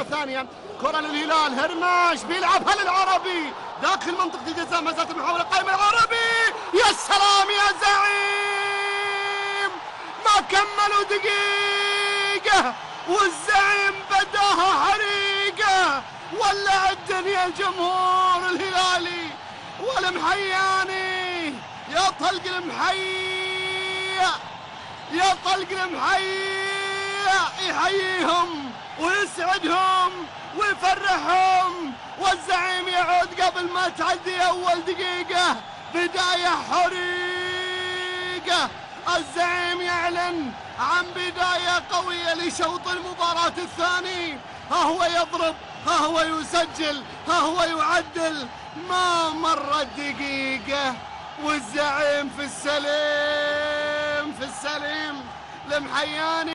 مرة ثانية كرة للهلال، هرماش بيلعبها للعربي داخل منطقة الجزاء، ما زالت المحاولة قائمة. العربي يا سلام يا زعيم، ما كملوا دقيقة والزعيم بداها حريقة، ولع الدنيا الجمهور الهلالي والمحياني. يا طلق المحيا، يا طلق المحيا، يحييهم ويسعدهم ويفرحهم، والزعيم يعود قبل ما تعدي أول دقيقة. بداية حريقة، الزعيم يعلن عن بداية قوية لشوط المباراة الثاني. ها هو يضرب، ها هو يسجل، ها هو يعدل. ما مرت دقيقة والزعيم في السليم، في السليم. المحياني